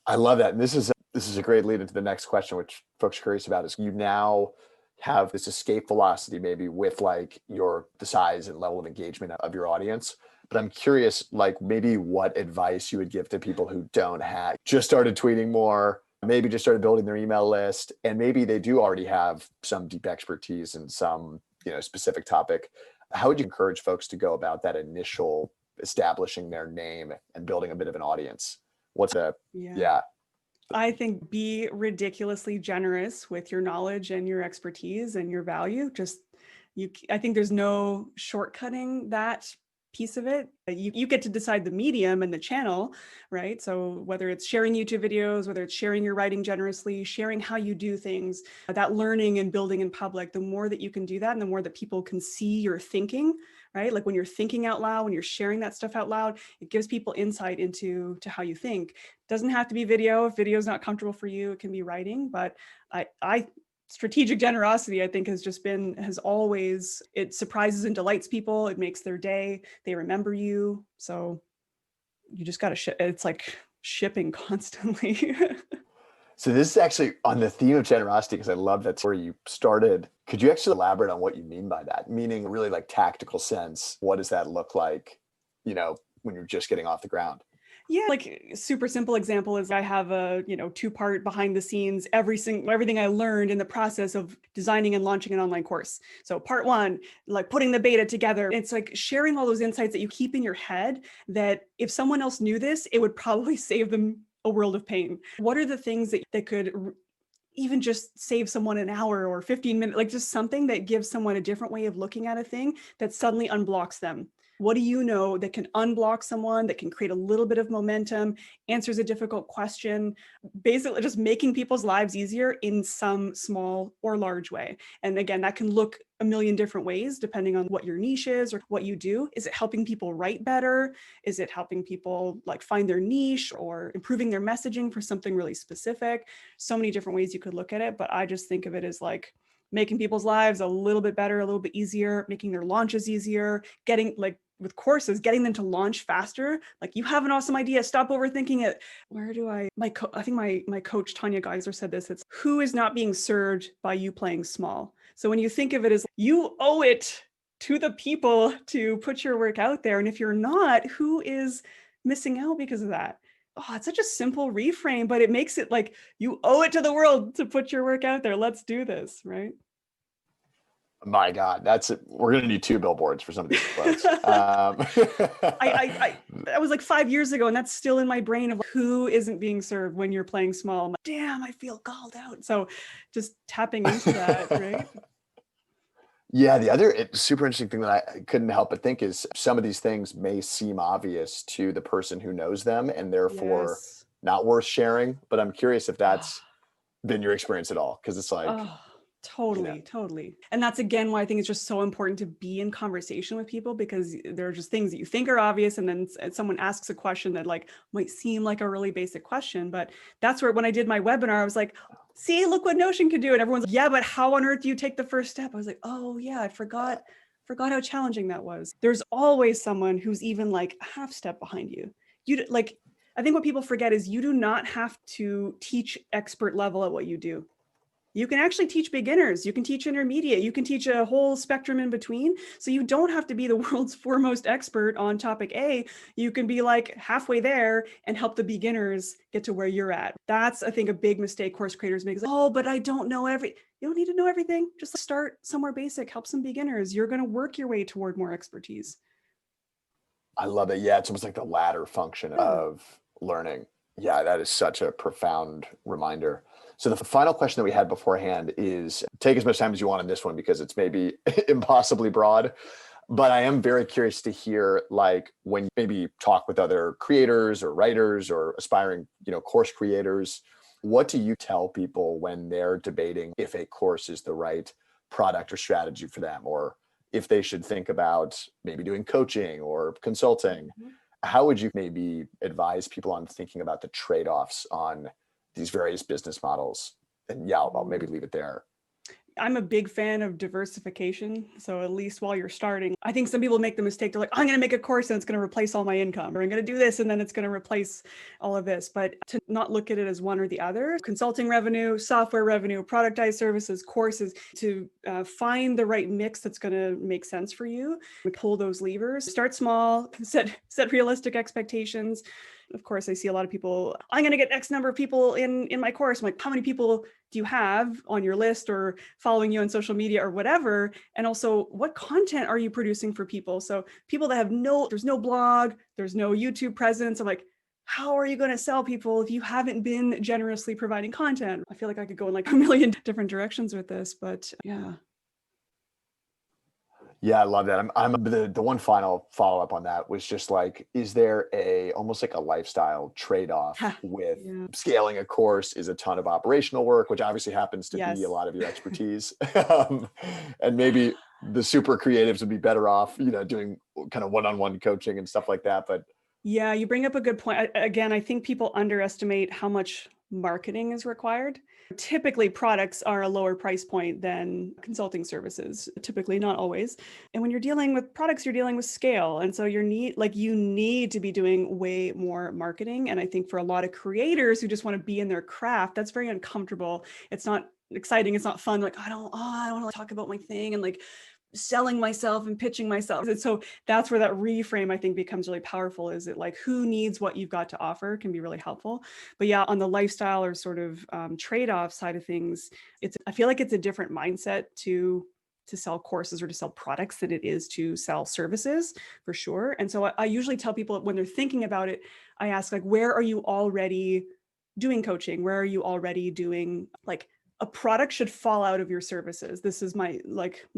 I love that. And this is a great lead into the next question, which folks are curious about, is you now have this escape velocity maybe with like the size and level of engagement of your audience. But I'm curious, like maybe what advice you would give to people who don't have, just started tweeting more, maybe just started building their email list, and maybe they do already have some deep expertise in some, specific topic. How would you encourage folks to go about that initial establishing their name and building a bit of an audience? Yeah. I think be ridiculously generous with your knowledge and your expertise and your value. I think there's no shortcutting that piece of it. You get to decide the medium and the channel, right? So whether it's sharing YouTube videos, whether it's sharing your writing generously, sharing how you do things, that learning and building in public, the more that you can do that and the more that people can see your thinking, right? Like when you're thinking out loud, when you're sharing that stuff out loud, it gives people insight into how you think. Doesn't have to be video. If video is not comfortable for you, it can be writing. But I strategic generosity, I think, has always, it surprises and delights people. It makes their day. They remember you. So you just got to ship. It's like shipping constantly. So this is actually on the theme of generosity, because I love that's where you started. Could you actually elaborate on what you mean by that? Meaning really like tactical sense. What does that look like, when you're just getting off the ground? Yeah, like super simple example is I have a, two-part behind the scenes, everything I learned in the process of designing and launching an online course. So part one, like putting the beta together. It's like sharing all those insights that you keep in your head that if someone else knew this, it would probably save them a world of pain. What are the things that could even just save someone an hour or 15 minutes, like just something that gives someone a different way of looking at a thing that suddenly unblocks them? What do you know that can unblock someone, that can create a little bit of momentum, answers a difficult question, basically just making people's lives easier in some small or large way? And again, that can look a million different ways depending on what your niche is or what you do. Is it helping people write better? Is it helping people like find their niche or improving their messaging for something really specific? So many different ways you could look at it, but I just think of it as like making people's lives a little bit better, a little bit easier, making their launches easier, getting like with courses, getting them to launch faster. Like, you have an awesome idea, stop overthinking it. Where do I think my coach Tanya Geiser said this, it's who is not being served by you playing small. So when you think of it as you owe it to the people to put your work out there, and if you're not, who is missing out because of that? Oh, it's such a simple reframe, but it makes it like you owe it to the world to put your work out there. Let's do this, right? My God, that's it. We're going to need 2 billboards for some of these quotes. That was like 5 years ago, and that's still in my brain of like, who isn't being served when you're playing small. I'm like, damn, I feel called out. So just tapping into that, right? Yeah, the other super interesting thing that I couldn't help but think is some of these things may seem obvious to the person who knows them and therefore Yes. not worth sharing. But I'm curious if that's been your experience at all, because it's like, Oh, totally. And that's again why I think it's just so important to be in conversation with people, because there are just things that you think are obvious, and then someone asks a question that like might seem like a really basic question. But that's where, when I did my webinar, I was like, see, look what Notion can do. And everyone's like, yeah, but how on earth do you take the first step? I was like, oh yeah, I forgot how challenging that was. There's always someone who's even like a half step behind you. I think what people forget is you do not have to teach expert level at what you do. You can actually teach beginners, you can teach intermediate, you can teach a whole spectrum in between. So you don't have to be the world's foremost expert on topic A. You can be like halfway there and help the beginners get to where you're at. That's, I think, a big mistake course creators make. Like, oh, but I don't know you don't need to know everything. Just start somewhere basic, help some beginners. You're going to work your way toward more expertise. I love it. Yeah, it's almost like the ladder function of learning. Yeah, that is such a profound reminder. So the final question that we had beforehand is, take as much time as you want on this one because it's maybe impossibly broad, but I am very curious to hear, like, when you maybe talk with other creators or writers or aspiring, course creators, what do you tell people when they're debating if a course is the right product or strategy for them, or if they should think about maybe doing coaching or consulting? Mm-hmm. How would you maybe advise people on thinking about the trade-offs on these various business models? And yeah, I'll maybe leave it there. I'm a big fan of diversification. So at least while you're starting, I think some people make the mistake. They're like, I'm going to make a course and it's going to replace all my income, or I'm going to do this and then it's going to replace all of this. But to not look at it as one or the other, consulting revenue, software revenue, productized services, courses, to find the right mix that's going to make sense for you. Pull those levers, start small, set realistic expectations. Of course, I see a lot of people, I'm going to get X number of people in my course. I'm like, how many people do you have on your list or following you on social media or whatever? And also, what content are you producing for people? So people that have there's no blog, there's no YouTube presence. I'm like, how are you going to sell people if you haven't been generously providing content? I feel like I could go in like a million different directions with this, but yeah. Yeah, I love that. I'm the one final follow-up on that was just like, is there almost like a lifestyle trade-off with scaling a course is a ton of operational work, which obviously happens to be a lot of your expertise. And maybe the super creatives would be better off, doing kind of one-on-one coaching and stuff like that. But yeah, you bring up a good point. Again, I think people underestimate how much marketing is required. Typically, products are a lower price point than consulting services, typically, not always. And when you're dealing with products, you're dealing with scale. And so you need to be doing way more marketing. And I think for a lot of creators who just want to be in their craft, that's very uncomfortable. It's not exciting. It's not fun. Like, I don't want to talk about my thing and like selling myself and pitching myself. And so that's where that reframe, I think, becomes really powerful. Is it like, who needs what you've got to offer can be really helpful. But yeah, on the lifestyle or sort of trade-off side of things, I feel like it's a different mindset to sell courses or to sell products than it is to sell services, for sure. And so I usually tell people when they're thinking about it, I ask, like, where are you already doing coaching? Where are you already doing, like, a product should fall out of your services. This is my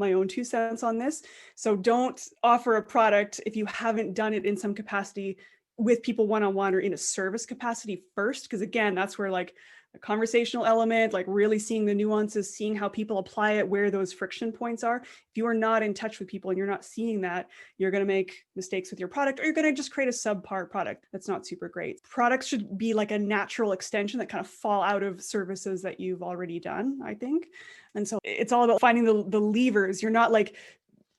own 2 cents on this. So don't offer a product if you haven't done it in some capacity with people one-on-one or in a service capacity first. Because again, that's where like a conversational element, like really seeing the nuances, seeing how people apply it, where those friction points are. If you are not in touch with people and you're not seeing that, you're going to make mistakes with your product, or you're going to just create a subpar product that's not super great. Products should be like a natural extension that kind of fall out of services that you've already done, I think. And so it's all about finding the levers. You're not like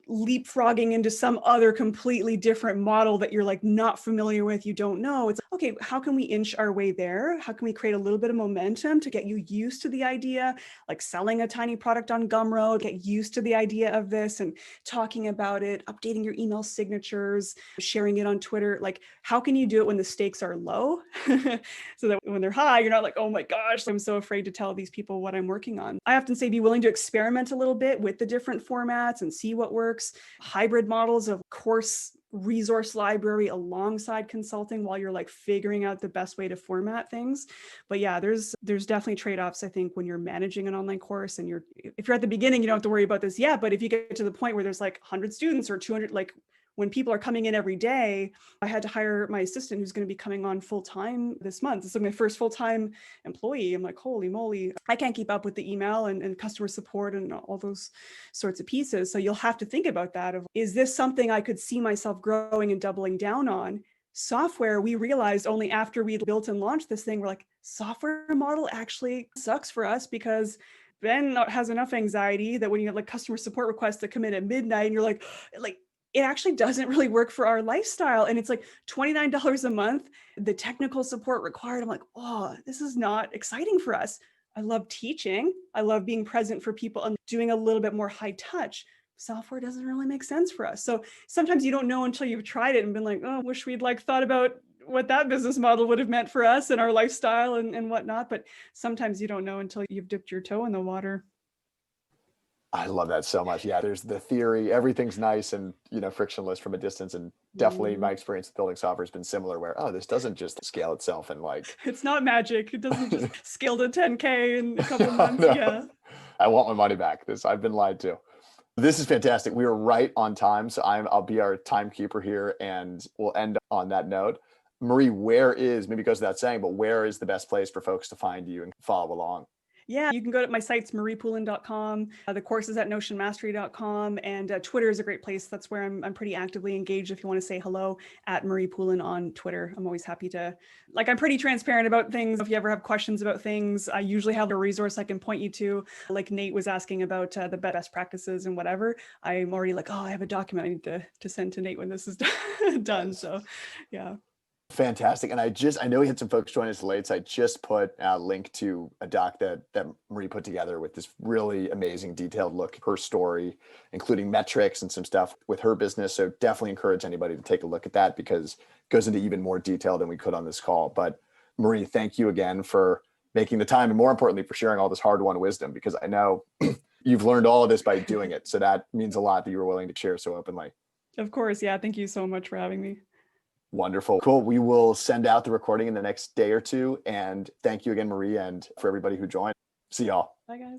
leapfrogging into some other completely different model that you're like not familiar with, you don't know. It's okay, how can we inch our way there? How can we create a little bit of momentum to get you used to the idea, like selling a tiny product on Gumroad, get used to the idea of this and talking about it, updating your email signatures, sharing it on Twitter. Like, how can you do it when the stakes are low so that when they're high, you're not like, oh my gosh, I'm so afraid to tell these people what I'm working on. I often say be willing to experiment a little bit with the different formats and see what works. Hybrid models of course resource library alongside consulting while you're like figuring out the best way to format things. But yeah, there's definitely trade-offs, I think, when you're managing an online course and if you're at the beginning, you don't have to worry about this yet. But if you get to the point where there's like 100 students or 200, like when people are coming in every day, I had to hire my assistant who's going to be coming on full-time this month. So my first full-time employee. I'm like, holy moly, I can't keep up with the email and customer support and all those sorts of pieces. So you'll have to think about that of, is this something I could see myself growing and doubling down on? Software, we realized only after we built and launched this thing, we're like, software model actually sucks for us because Ben has enough anxiety that when you have like customer support requests that come in at midnight and you're like, it actually doesn't really work for our lifestyle. And it's like $29 a month, the technical support required. I'm like, oh, this is not exciting for us. I love teaching. I love being present for people and doing a little bit more high touch. Software doesn't really make sense for us. So sometimes you don't know until you've tried it and been like, oh, wish we'd like thought about what that business model would have meant for us and our lifestyle and whatnot. But sometimes you don't know until you've dipped your toe in the water. I love that so much. Yeah, there's the theory, everything's nice and, frictionless from a distance. And definitely my experience with building software has been similar where, oh, this doesn't just scale itself and like. It's not magic. It doesn't just scale to 10K in a couple months. No. Yeah. I want my money back. I've been lied to. This is fantastic. We are right on time. So I'll be our timekeeper here and we'll end on that note. Marie, maybe it goes without saying, but where is the best place for folks to find you and follow along? Yeah, you can go to my sites, mariepoulin.com, the course is at notionmastery.com, and Twitter is a great place. That's where I'm pretty actively engaged. If you want to say hello, at Marie Poulin on Twitter. I'm always happy to, I'm pretty transparent about things. If you ever have questions about things, I usually have a resource I can point you to. Like Nate was asking about the best practices and whatever. I'm already like, oh, I have a document I need to send to Nate when this is done. So yeah. Fantastic. And I know we had some folks join us late, so I just put a link to a doc that Marie put together with this really amazing detailed look at her story, including metrics and some stuff with her business. So definitely encourage anybody to take a look at that because it goes into even more detail than we could on this call. But Marie, thank you again for making the time and more importantly, for sharing all this hard-won wisdom, because I know you've learned all of this by doing it. So that means a lot that you were willing to share so openly. Of course. Yeah. Thank you so much for having me. Wonderful. Cool. We will send out the recording in the next day or two. And thank you again, Marie, and for everybody who joined. See y'all. Bye, guys.